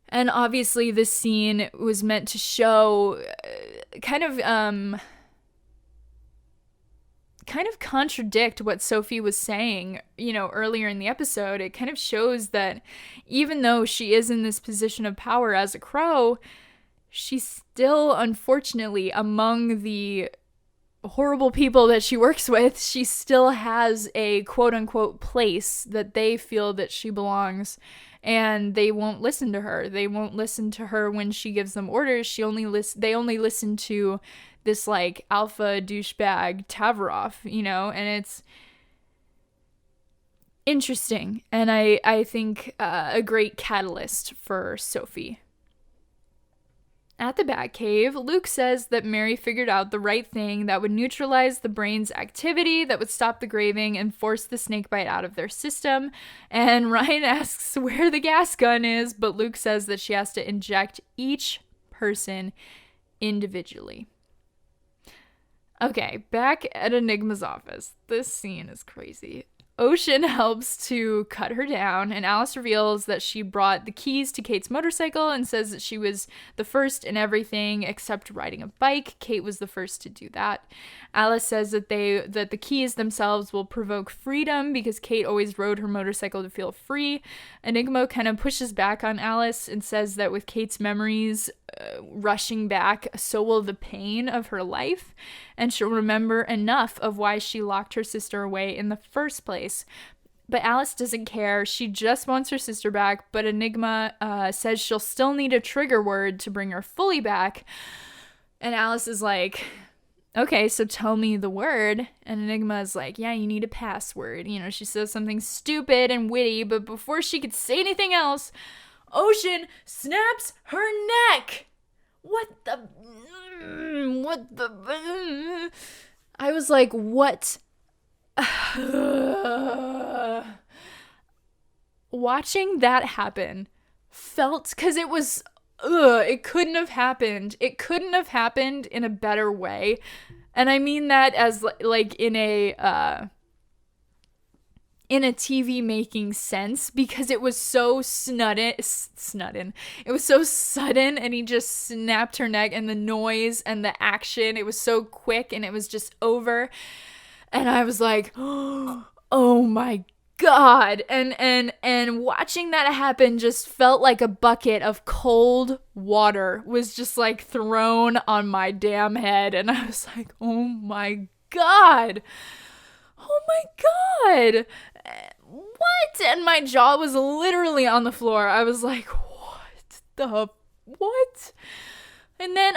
And obviously this scene was meant to show kind of contradict what Sophie was saying, earlier in the episode. It kind of shows that even though she is in this position of power as a crow, she's still, unfortunately, among the horrible people that she works with, she still has a quote-unquote place that they feel that she belongs. And they won't listen to her. They won't listen to her when she gives them orders. They only listen to this alpha douchebag Tavaroff, and it's interesting. And I think a great catalyst for Sophie. At the Batcave, Luke says that Mary figured out the right thing that would neutralize the brain's activity, that would stop the graving and force the snakebite out of their system. And Ryan asks where the gas gun is, but Luke says that she has to inject each person individually. Okay, back at Enigma's office. This scene is crazy. Ocean helps to cut her down, and Alice reveals that she brought the keys to Kate's motorcycle and says that she was the first in everything except riding a bike. Kate was the first to do that. Alice says that the keys themselves will provoke freedom because Kate always rode her motorcycle to feel free. Enigma kind of pushes back on Alice and says that with Kate's memories rushing back, so will the pain of her life, and she'll remember enough of why she locked her sister away in the first place. But Alice doesn't care. She just wants her sister back, but Enigma says she'll still need a trigger word to bring her fully back. And Alice is like, okay, so tell me the word. And Enigma is like, yeah, you need a password. You know, she says something stupid and witty, but before she could say anything else, Ocean snaps her neck. What the? I was like, what? Watching that happen felt, because it was, it couldn't have happened. It couldn't have happened in a better way. And I mean that as like in a TV making sense, because it was so snudden. It was so sudden, and he just snapped her neck, and the noise and the action, it was so quick, and it was just over. And I was like, oh my God. And watching that happen just felt like a bucket of cold water was just like thrown on my damn head. And I was like, oh my God. Oh my God. What? And my jaw was literally on the floor. I was like, what? And then,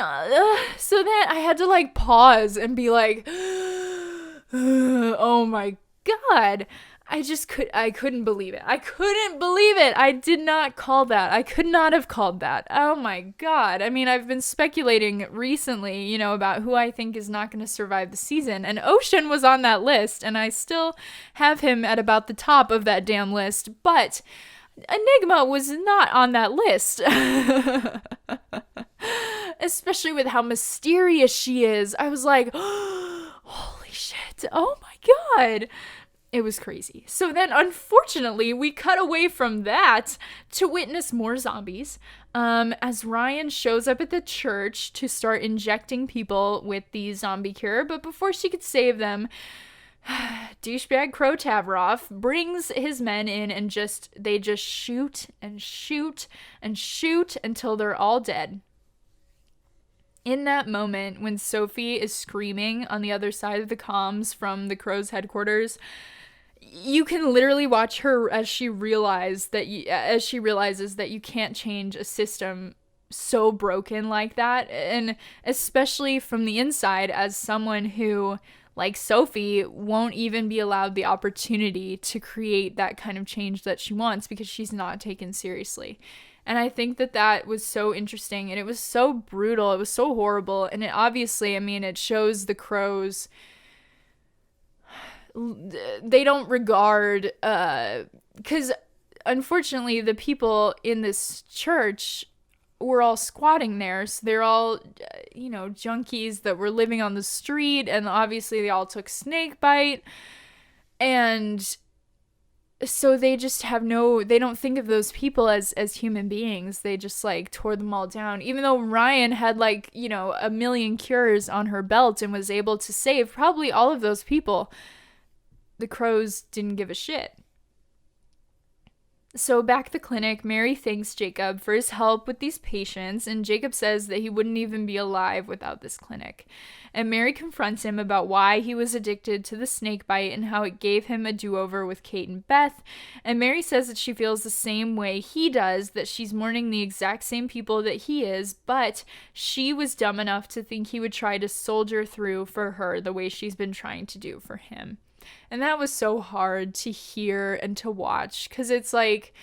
so then I had to like pause and be like, oh my God. I couldn't believe it. I did not call that. I could not have called that. Oh my God. I mean, I've been speculating recently, you know, about who I think is not going to survive the season. And Ocean was on that list, and I still have him at about the top of that damn list. But Enigma was not on that list. Especially with how mysterious she is. I was like, holy shit. Oh my God. It was crazy. So then, unfortunately, we cut away from that to witness more zombies as Ryan shows up at the church to start injecting people with the zombie cure. But before she could save them, douchebag Crow Tavroff brings his men in, and they just shoot and shoot and shoot until they're all dead. In that moment, when Sophie is screaming on the other side of the comms from the Crow's headquarters, you can literally watch her as she realizes that you can't change a system so broken like that. And especially from the inside, as someone who, like Sophie, won't even be allowed the opportunity to create that kind of change that she wants because she's not taken seriously. And I think that was so interesting, and it was so brutal. It was so horrible. And it obviously, I mean, it shows the Crows, they don't regard, because unfortunately the people in this church were all squatting there. So they're all, junkies that were living on the street, and obviously they all took snake bite. And so they just they don't think of those people as human beings. They just like tore them all down. Even though Ryan had like, a million cures on her belt and was able to save probably all of those people, the Crows didn't give a shit. So back at the clinic, Mary thanks Jacob for his help with these patients, and Jacob says that he wouldn't even be alive without this clinic. And Mary confronts him about why he was addicted to the snake bite and how it gave him a do-over with Kate and Beth. And Mary says that she feels the same way he does, that she's mourning the exact same people that he is, but she was dumb enough to think he would try to soldier through for her the way she's been trying to do for him. And that was so hard to hear and to watch, because it's like,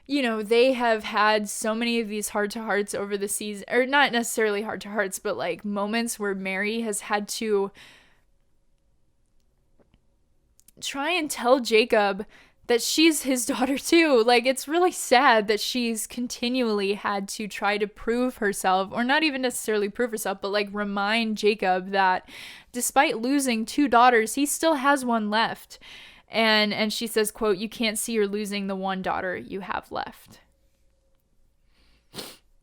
they have had so many of these heart-to-hearts over the season, or not necessarily heart-to-hearts, but like moments where Mary has had to try and tell Jacob that she's his daughter too. Like, it's really sad that she's continually had to try to prove herself, or not even necessarily prove herself, but like remind Jacob that despite losing 2 daughters, he still has one left. And she says, quote, "You can't see you're losing the one daughter you have left."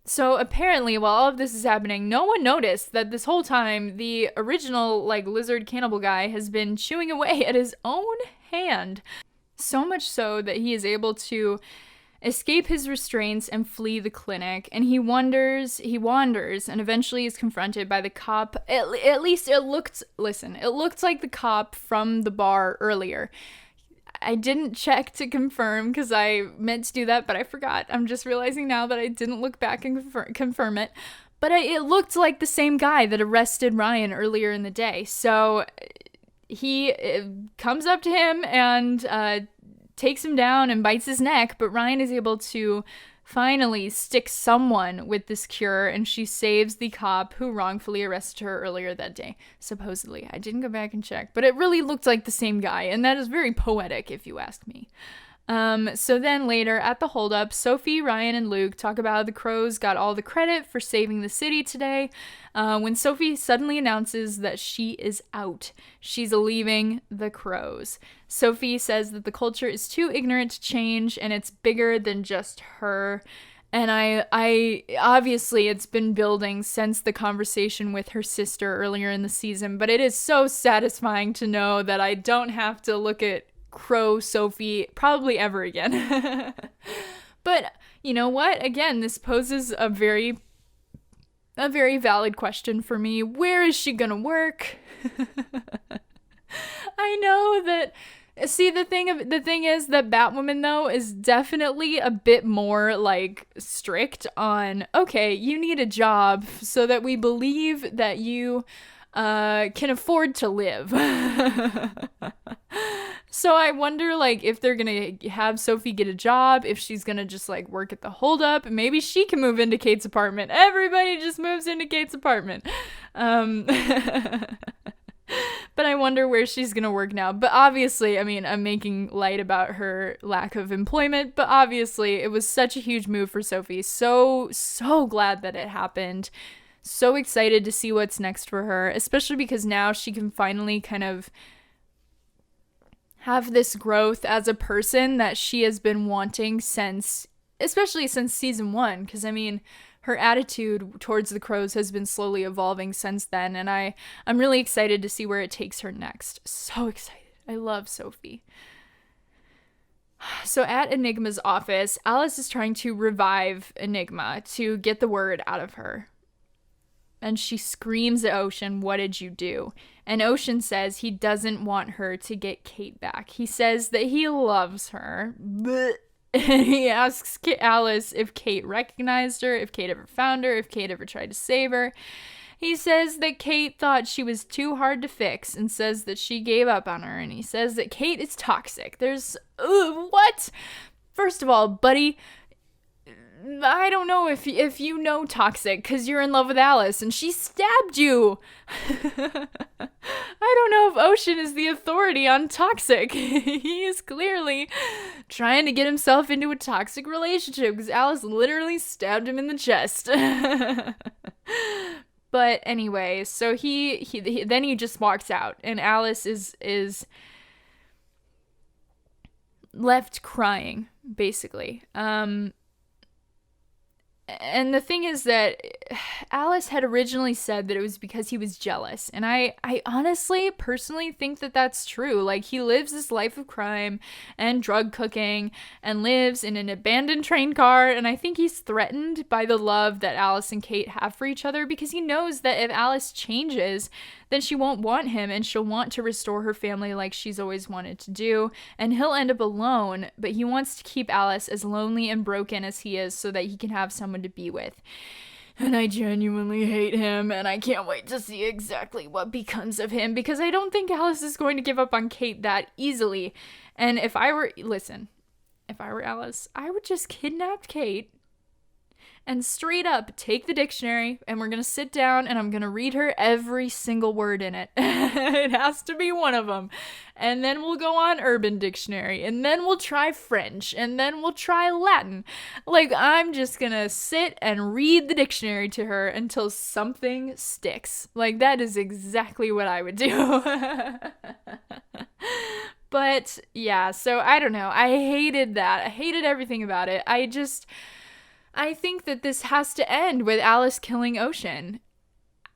So apparently, while all of this is happening, no one noticed that this whole time the original lizard cannibal guy has been chewing away at his own hand. So much so that he is able to escape his restraints and flee the clinic. And he wanders, and eventually is confronted by the cop. At least it looked like the cop from the bar earlier. I didn't check to confirm because I meant to do that, but I forgot. I'm just realizing now that I didn't look back and confirm it. But it looked like the same guy that arrested Ryan earlier in the day. So he comes up to him and takes him down and bites his neck, but Ryan is able to finally stick someone with this cure, and she saves the cop who wrongfully arrested her earlier that day, supposedly. I didn't go back and check, but it really looked like the same guy, and that is very poetic if you ask me. So then later at the holdup, Sophie, Ryan, and Luke talk about how the Crows got all the credit for saving the city today, when Sophie suddenly announces that she is out. She's leaving the Crows. Sophie says that the culture is too ignorant to change, and it's bigger than just her. And I obviously it's been building since the conversation with her sister earlier in the season, but it is so satisfying to know that I don't have to look at Crow Sophie probably ever again. But you know what? Again, this poses a very valid question for me. Where is she gonna work? I know that. See, the thing is that Batwoman, though, is definitely a bit more strict on, okay, you need a job so that we believe that you can afford to live. So I wonder, if they're gonna have Sophie get a job, if she's gonna just, work at the holdup. Maybe she can move into Kate's apartment. Everybody just moves into Kate's apartment. But I wonder where she's gonna work now. But obviously, I mean, I'm making light about her lack of employment, but obviously it was such a huge move for Sophie. So glad that it happened. So excited to see what's next for her, especially because now she can finally kind of have this growth as a person that she has been wanting especially since season 1. Because, I mean, her attitude towards the Crows has been slowly evolving since then, and I'm really excited to see where it takes her next. So excited. I love Sophie. So at Enigma's office, Alice is trying to revive Enigma to get the word out of her. And she screams at Ocean, "What did you do?" And Ocean says he doesn't want her to get Kate back. He says that he loves her. Blech. And he asks Alice if Kate recognized her, if Kate ever found her, if Kate ever tried to save her. He says that Kate thought she was too hard to fix and says that she gave up on her. And he says that Kate is toxic. What? First of all, buddy, I don't know if you know toxic because you're in love with Alice and she stabbed you. I don't know if Ocean is the authority on toxic. He is clearly trying to get himself into a toxic relationship because Alice literally stabbed him in the chest. But anyway, so he then he just walks out and Alice is left crying, basically. And the thing is that Alice had originally said that it was because he was jealous. And I honestly, personally think that that's true. He lives this life of crime and drug cooking and lives in an abandoned train car. And I think he's threatened by the love that Alice and Kate have for each other because he knows that if Alice changes, then she won't want him and she'll want to restore her family like she's always wanted to do. And he'll end up alone, but he wants to keep Alice as lonely and broken as he is so that he can have someone to be with. And I genuinely hate him, and I can't wait to see exactly what becomes of him because I don't think Alice is going to give up on Kate that easily. And if I were Alice, I would just kidnap Kate and straight up take the dictionary and we're gonna sit down and I'm gonna read her every single word in it. It has to be one of them. And then we'll go on Urban Dictionary and then we'll try French and then we'll try Latin. I'm just gonna sit and read the dictionary to her until something sticks. That is exactly what I would do. But yeah, so I don't know. I hated that. I hated everything about it. I think that this has to end with Alice killing Ocean.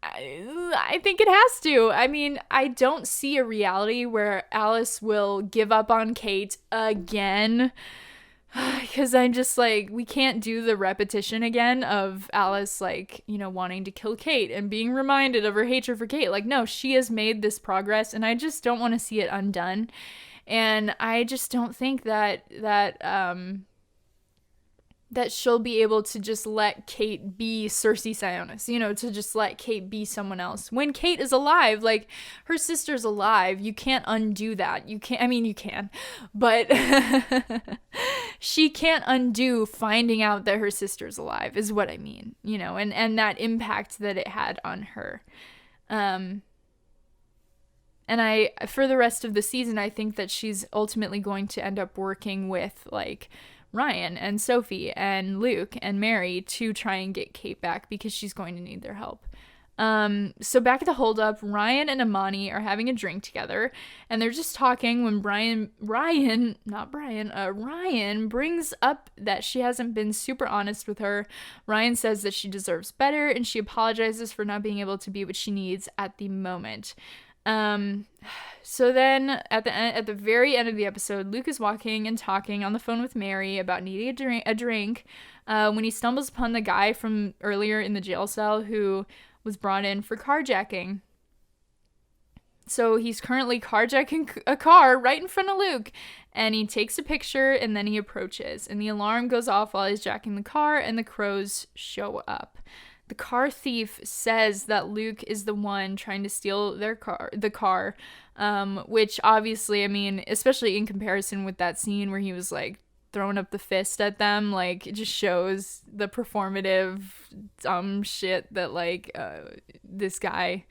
I think it has to. I mean, I don't see a reality where Alice will give up on Kate again. Because I'm just like, we can't do the repetition again of Alice, like, you know, wanting to kill Kate and being reminded of her hatred for Kate. Like, no, she has made this progress, and I just don't want to see it undone. And I just don't think that she'll be able to just let Kate be Cersei Sionis, you know, to just let Kate be someone else. When Kate is alive, like, her sister's alive, you can't undo that. You can't, I mean, you can, but she can't undo finding out that her sister's alive, is what I mean, you know, and that impact that it had on her. And for the rest of the season, I think that she's ultimately going to end up working with, like, Ryan and Sophie and Luke and Mary to try and get Kate back, because she's going to need their help. So back at the holdup, Ryan and Amani are having a drink together, and they're just talking when Ryan brings up that she hasn't been super honest with her. Ryan says that she deserves better, and she apologizes for not being able to be what she needs at the moment. So then at the very end of the episode, Luke is walking and talking on the phone with Mary about needing a drink, when he stumbles upon the guy from earlier in the jail cell who was brought in for carjacking. So he's currently carjacking a car right in front of Luke, and he takes a picture, and then he approaches, and the alarm goes off while he's jacking the car, and the crows show up. The car thief says that Luke is the one trying to steal the car, which obviously, I mean, especially in comparison with that scene where he was, like, throwing up the fist at them, like, it just shows the performative dumb shit that, like, this guy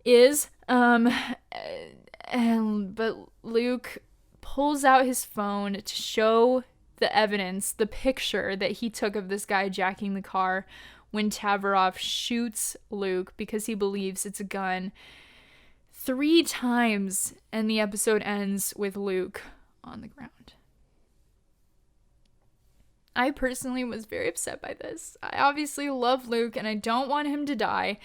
is. But Luke pulls out his phone to show the evidence, the picture that he took of this guy jacking the car, when Tavaroff shoots Luke because he believes it's a gun 3 times, and the episode ends with Luke on the ground. I personally was very upset by this. I obviously love Luke, and I don't want him to die,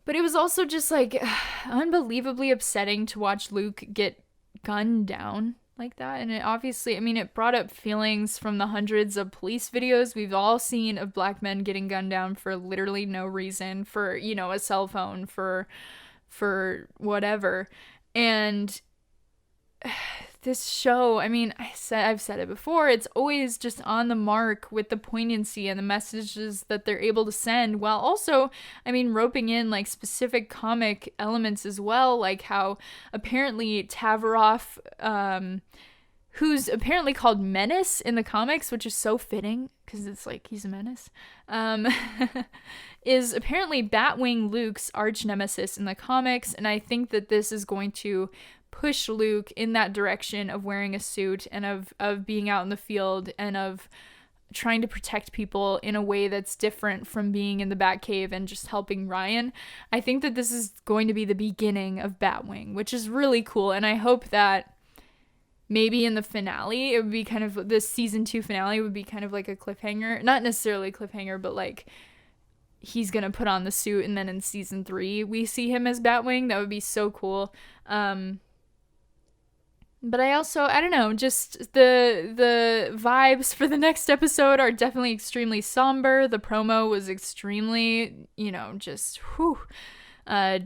but it was also just, like, unbelievably upsetting to watch Luke get gunned down like that. And it obviously, I mean, it brought up feelings from the hundreds of police videos we've all seen of black men getting gunned down for literally no reason, for, you know, a cell phone, for whatever. And this show, I mean, I've said it before, it's always just on the mark with the poignancy and the messages that they're able to send, while also, I mean, roping in, like, specific comic elements as well, like how apparently Tavaroff, who's apparently called Menace in the comics, which is so fitting because it's like he's a menace, is apparently Batwing Luke's arch nemesis in the comics, and I think that this is going to push Luke in that direction of wearing a suit and of being out in the field and of trying to protect people in a way that's different from being in the Batcave and just helping Ryan. I think that this is going to be the beginning of Batwing, which is really cool, and I hope that maybe in the finale, it would be kind of, this season 2 finale would be kind of like a cliffhanger. Not necessarily a cliffhanger, but like he's gonna put on the suit, and then in season 3 we see him as Batwing. That would be so cool. But I don't know, just the vibes for the next episode are definitely extremely somber. The promo was extremely, you know, just whew.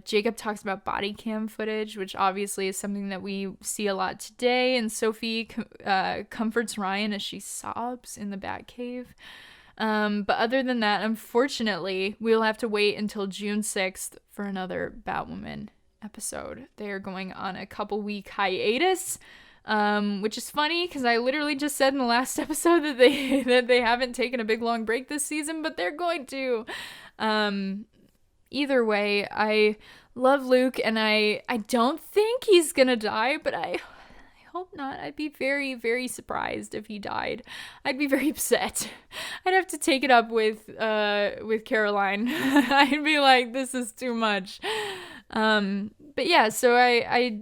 Jacob talks about body cam footage, which obviously is something that we see a lot today, and Sophie comforts Ryan as she sobs in the Batcave. But other than that, unfortunately, we'll have to wait until June 6th for another Batwoman episode. They are going on a couple-week hiatus, which is funny because I literally just said in the last episode that they haven't taken a big long break this season, but they're going to. Either way, I love Luke, and I don't think he's gonna die, but I hope not. I'd be very, very surprised if he died. I'd be very upset. I'd have to take it up with Caroline. I'd be like, this is too much. But yeah, so I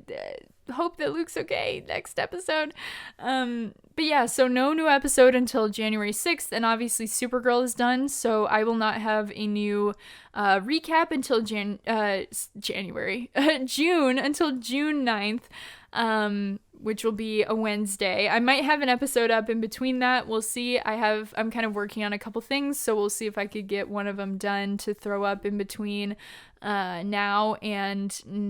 hope that Luke's okay next episode. But yeah, so no new episode until January 6th, and obviously Supergirl is done, so I will not have a new recap until June, until June 9th, which will be a Wednesday. I might have an episode up in between that. We'll see. I'm kind of working on a couple things, so we'll see if I could get one of them done to throw up in between now and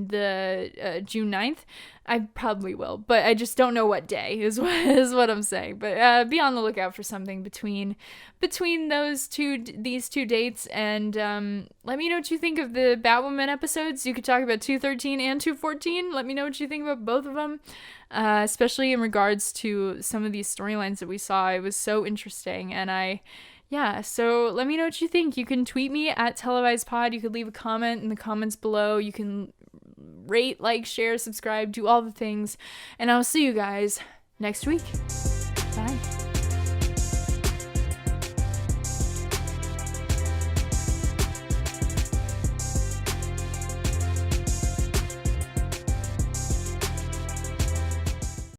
the June 9th. I probably will, but I just don't know what day is what I'm saying. But be on the lookout for something between these two dates, and let me know what you think of the Batwoman episodes. You could talk about 213 and 214. Let me know what you think about both of them, especially in regards to some of these storylines that we saw. It was so interesting, and so let me know what you think. You can tweet me at Televised Pod. You could leave a comment in the comments below. You can rate, like, share, subscribe, do all the things. And I'll see you guys next week. Bye.